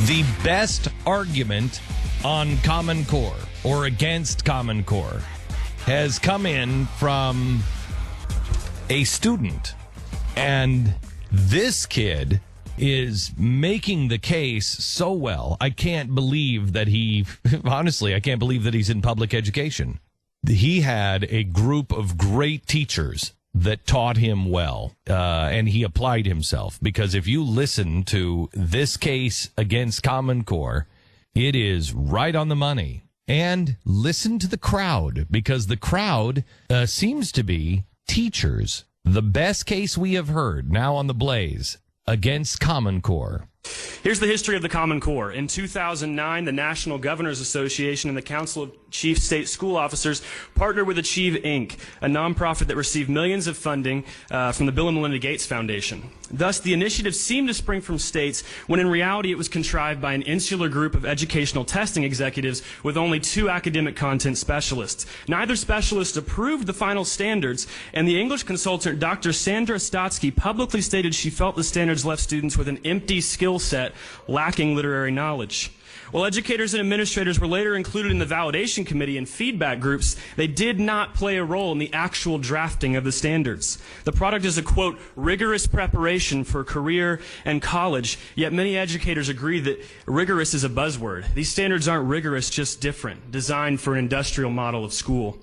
The best argument on Common Core or against Common Core has come in from a student. And this kid is making the case so well. I can't believe that honestly, I can't believe that he's in public education. He had a group of great teachers that taught him well, and he applied himself. Because if you listen to this case against Common Core, it is right on the money. And listen to the crowd, because the crowd seems to be teachers. The best case we have heard now on the Blaze against Common Core. Here's the history of the Common Core. In 2009, the National Governors Association and the Council of Chief State School Officers partnered with Achieve, Inc., a nonprofit that received millions of funding from the Bill and Melinda Gates Foundation. Thus, the initiative seemed to spring from states when in reality it was contrived by an insular group of educational testing executives with only 2 academic content specialists. Neither specialist approved the final standards, and the English consultant Dr. Sandra Stotsky publicly stated she felt the standards left students with an empty skill set, lacking literary knowledge. While educators and administrators were later included in the validation committee and feedback groups, they did not play a role in the actual drafting of the standards. The product is a, quote, rigorous preparation for career and college, yet many educators agree that rigorous is a buzzword. These standards aren't rigorous, just different, designed for an industrial model of school.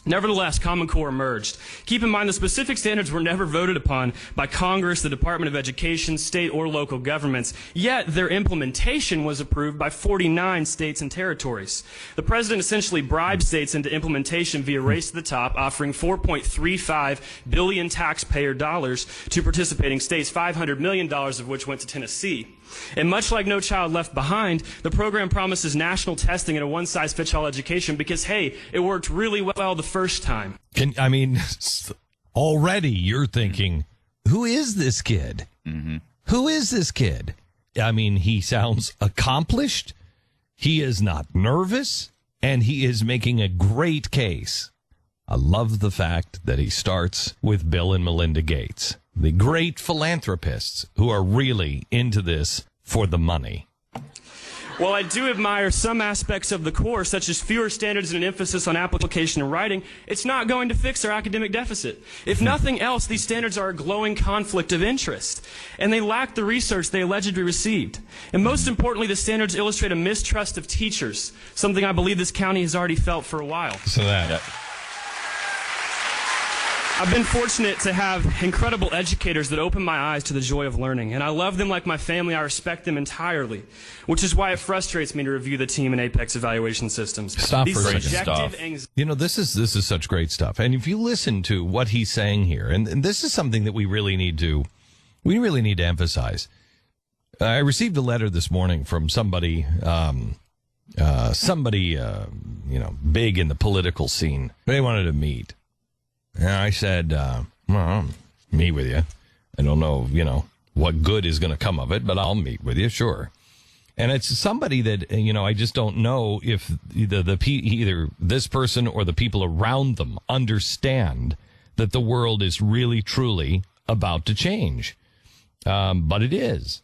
Nevertheless, Common Core emerged. Keep in mind the specific standards were never voted upon by Congress, the Department of Education, state or local governments, yet their implementation was approved by 49 states and territories. The president essentially bribed states into implementation via Race to the Top, offering $4.35 billion taxpayer dollars to participating states, $500 million of which went to Tennessee. And much like No Child Left Behind, the program promises national testing and a one-size-fits-all education because, hey, it worked really well the first time. Already you're thinking, who is this kid? Mm-hmm. Who is this kid? I mean, he sounds accomplished. He is not nervous, and he is making a great case. I love the fact that he starts with Bill and Melinda Gates, the great philanthropists who are really into this for the money. While I do admire some aspects of the course, such as fewer standards and an emphasis on application and writing, it's not going to fix our academic deficit. If nothing else, these standards are a glowing conflict of interest, and they lack the research they allegedly received. And most importantly, the standards illustrate a mistrust of teachers, something I believe this county has already felt for a while. I've been fortunate to have incredible educators that open my eyes to the joy of learning, and I love them like my family. I respect them entirely, which is why it frustrates me to review the team and Apex evaluation systems. Stop for a second. You know, this is such great stuff. And if you listen to what he's saying here, and this is something that we really need to emphasize. I received a letter this morning from somebody big in the political scene. They wanted to meet. And I said, well, I'll meet with you. I don't know, what good is going to come of it, but I'll meet with you, sure. And it's somebody that, I just don't know if either this person or the people around them understand that the world is really, truly about to change. But it is.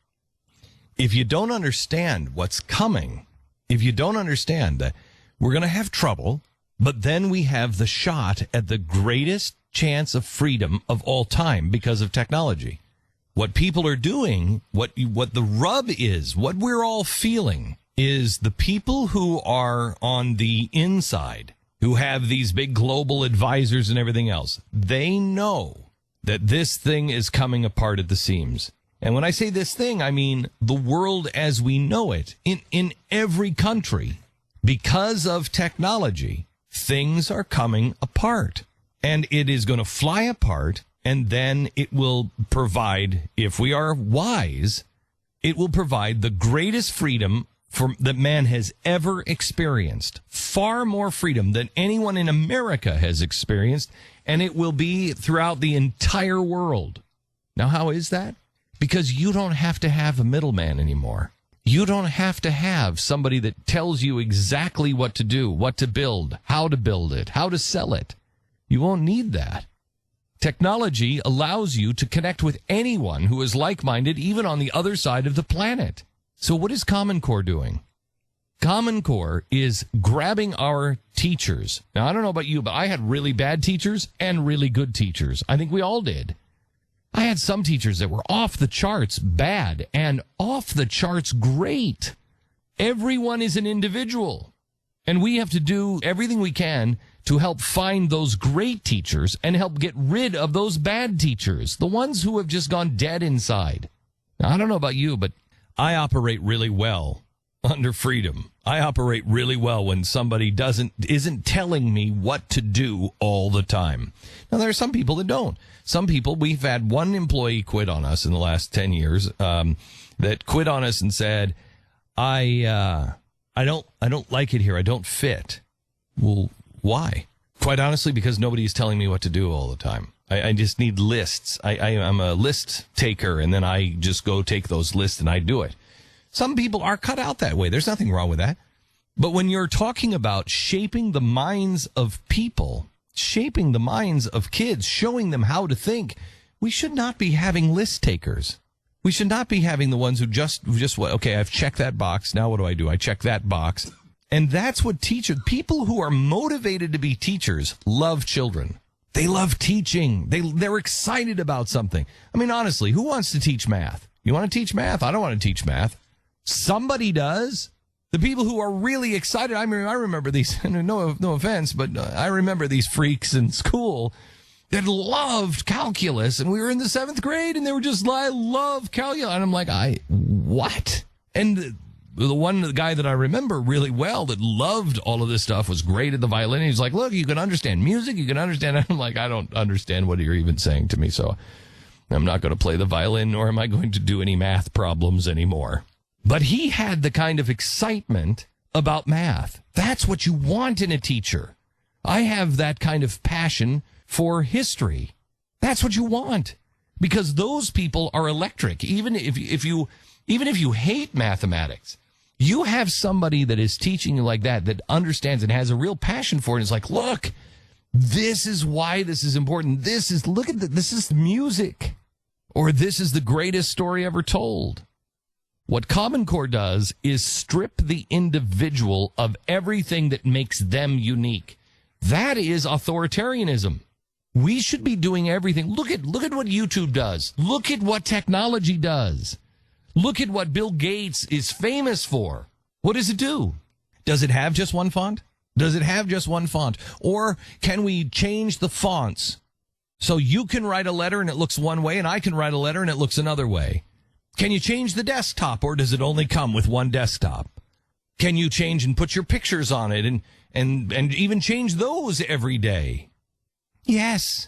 If you don't understand what's coming, if you don't understand that we're going to have trouble, but then we have the shot at the greatest chance of freedom of all time because of technology. What people are doing, what the rub is, what we're all feeling is the people who are on the inside, who have these big global advisors and everything else. They know that this thing is coming apart at the seams. And when I say this thing, I mean the world as we know it in every country. Because of technology, things are coming apart, and it is going to fly apart, and then it will provide, if we are wise, it will provide the greatest freedom that man has ever experienced. Far more freedom than anyone in America has experienced, and it will be throughout the entire world. Now, how is that? Because you don't have to have a middleman anymore. You don't have to have somebody that tells you exactly what to do, what to build, how to sell it. You won't need that. Technology allows you to connect with anyone who is like-minded, even on the other side of the planet. So what is Common Core doing? Common Core is grabbing our teachers. Now, I don't know about you, but I had really bad teachers and really good teachers. I think we all did. I had some teachers that were off the charts bad and off the charts great. Everyone is an individual. And we have to do everything we can to help find those great teachers and help get rid of those bad teachers, the ones who have just gone dead inside. Now, I don't know about you, but I operate really well under freedom. I operate really well when somebody isn't telling me what to do all the time. Now, there are some people that don't. Some people, we've had one employee quit on us in the last 10 years, that quit on us and said, I don't like it here. I don't fit. Well, why? Quite honestly, because nobody is telling me what to do all the time. I just need lists. I'm a list taker, and then I just go take those lists and I do it. Some people are cut out that way. There's nothing wrong with that. But when you're talking about shaping the minds of people, shaping the minds of kids, showing them how to think, we should not be having list takers. We should not be having the ones who just okay, I've checked that box. Now what do? I check that box. And that's what people who are motivated to be teachers love children. They love teaching. They're excited about something. I mean, honestly, who wants to teach math? You want to teach math? I don't want to teach math. Somebody does. The people who are really excited, I remember these, no offense, but I remember these freaks in school that loved calculus, and we were in the 7th grade, and they were just, I love calculus. And I'm like, what? And the guy that I remember really well that loved all of this stuff was great at the violin. He's like, look, you can understand music, you can understand. I'm like, I don't understand what you're even saying to me, so I'm not going to play the violin, nor am I going to do any math problems anymore. But he had the kind of excitement about math. That's what you want in a teacher. I have that kind of passion for history. That's what you want, because those people are electric. Even if you hate mathematics, you have somebody that is teaching you like that understands and has a real passion for it. It's like, look, this is why this is important. This is music, or this is the greatest story ever told. What Common Core does is strip the individual of everything that makes them unique. That is authoritarianism. We should be doing everything. Look at what YouTube does. Look at what technology does. Look at what Bill Gates is famous for. What does it do? Does it have just one font? Or can we change the fonts so you can write a letter and it looks one way, and I can write a letter and it looks another way? Can you change the desktop, or does it only come with one desktop? Can you change and put your pictures on it and even change those every day? Yes.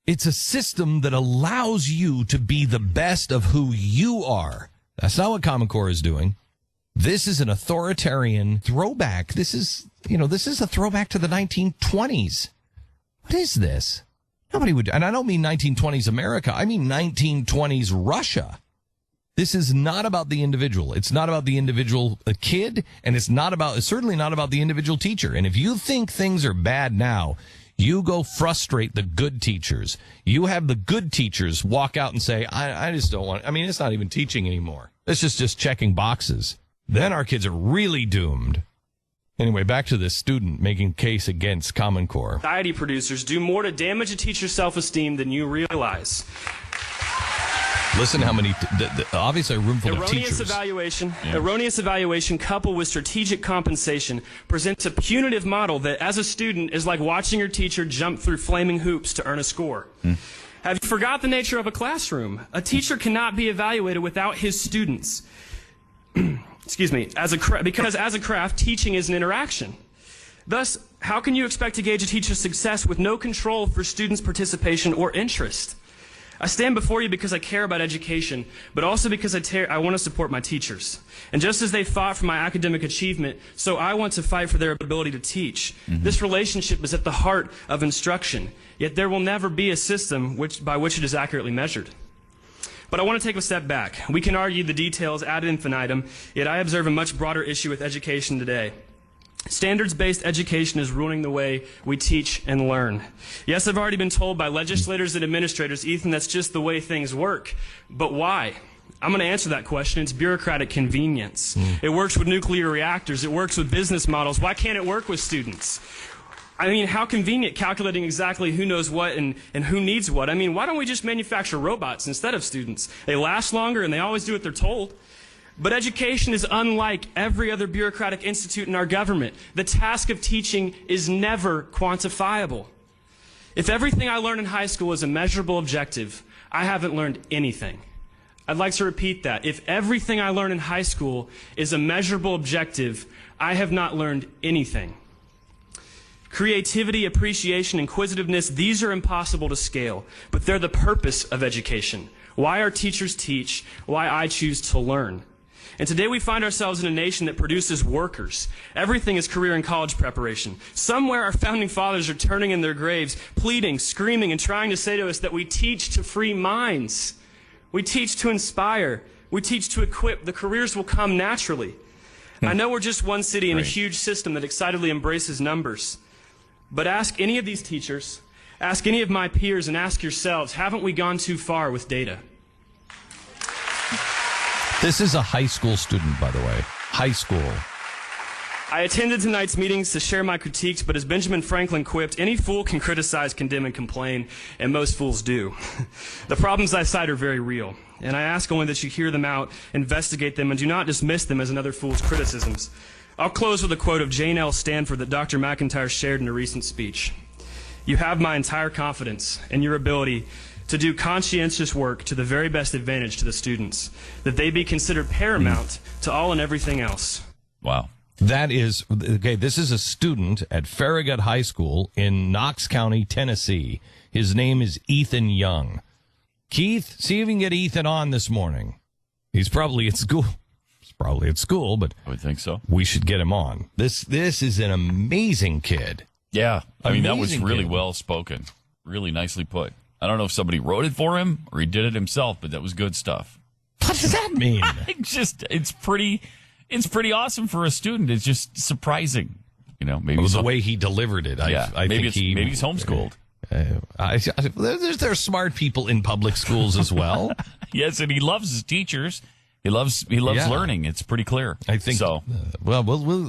It's a system that allows you to be the best of who you are. That's not what Common Core is doing. This is an authoritarian throwback. This is a throwback to the 1920s. What is this? Nobody would, and I don't mean 1920s America. I mean 1920s Russia. This is not about the individual. It's not about the individual kid, and it's certainly not about the individual teacher. And if you think things are bad now, you go frustrate the good teachers. You have the good teachers walk out and say, I just don't want, it's not even teaching anymore. It's just checking boxes. Then our kids are really doomed. Anyway, back to this student making case against Common Core. Anxiety producers do more to damage a teacher's self-esteem than you realize. Listen how many, obviously a room full of teachers. Erroneous evaluation coupled with strategic compensation presents a punitive model that, as a student, is like watching your teacher jump through flaming hoops to earn a score. Have you forgot the nature of a classroom? A teacher cannot be evaluated without his students. Excuse me, because as a craft, teaching is an interaction. Thus, how can you expect to gauge a teacher's success with no control for students' participation or interest? I stand before you because I care about education, but also because I want to support my teachers. And just as they fought for my academic achievement, so I want to fight for their ability to teach. This relationship is at the heart of instruction, yet there will never be a system by which it is accurately measured. But I want to take a step back. We can argue the details ad infinitum, yet I observe a much broader issue with education today. Standards-based education is ruining the way we teach and learn. Yes, I've already been told by legislators and administrators, Ethan, that's just the way things work. But why? I'm going to answer that question. It's bureaucratic convenience. It works with nuclear reactors. It works with business models. Why can't it work with students? I mean, how convenient calculating exactly who knows what and who needs what. I mean, why don't we just manufacture robots instead of students? They last longer and they always do what they're told. But education is unlike every other bureaucratic institute in our government. The task of teaching is never quantifiable. If everything I learn in high school is a measurable objective, I haven't learned anything. I'd like to repeat that. If everything I learn in high school is a measurable objective, I have not learned anything. Creativity, appreciation, inquisitiveness, these are impossible to scale, but they're the purpose of education. Why our teachers teach, why I choose to learn. And today we find ourselves in a nation that produces workers. Everything is career and college preparation. Somewhere our founding fathers are turning in their graves, pleading, screaming, and trying to say to us that we teach to free minds. We teach to inspire. We teach to equip. The careers will come naturally. I know we're just one city in a huge system that excitedly embraces numbers. But ask any of these teachers, ask any of my peers, and ask yourselves, haven't we gone too far with data? This is a high school student, by the way. High school. I attended tonight's meetings to share my critiques, but as Benjamin Franklin quipped, any fool can criticize, condemn, and complain, and most fools do. The problems I cite are very real, and I ask only that you hear them out, investigate them, and do not dismiss them as another fool's criticisms. I'll close with a quote of Jane L. Stanford that Dr. McIntyre shared in a recent speech. You have my entire confidence in your ability to do conscientious work to the very best advantage to the students, that they be considered paramount to all and everything else. Wow. That is, okay, this is a student at Farragut High School in Knox County, Tennessee. His name is Ethan Young. Keith, see if you can get Ethan on this morning. He's probably at school. He's probably at school, but I would think so. We should get him on. This is an amazing kid. Yeah. I mean, that was Amazing really kid. well spoken. Really nicely put. I don't know if somebody wrote it for him or he did it himself, but that was good stuff. What does that mean? It's pretty awesome for a student. It's just surprising. You know, maybe The way he delivered it. Yeah, I maybe think maybe he's homeschooled. There are smart people in public schools as well. Yes, and he loves his teachers. He loves learning. It's pretty clear. I think so.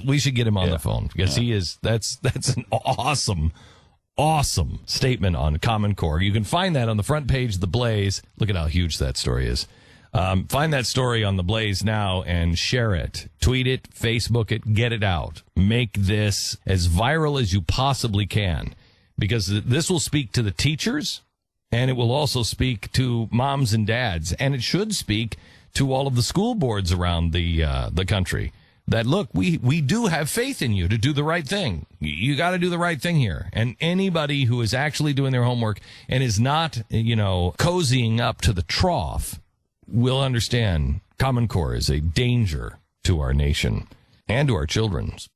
We should get him on the phone because he is. That's an awesome statement on Common Core. You can find that on the front page of the Blaze. Look at how huge that story is. Find that story on the Blaze now and share it. Tweet it, Facebook it, get it out. Make this as viral as you possibly can, because this will speak to the teachers, and it will also speak to moms and dads, and it should speak to all of the school boards around the country. That, look, we do have faith in you to do the right thing. You got to do the right thing here. And anybody who is actually doing their homework and is not, cozying up to the trough will understand Common Core is a danger to our nation and to our children's.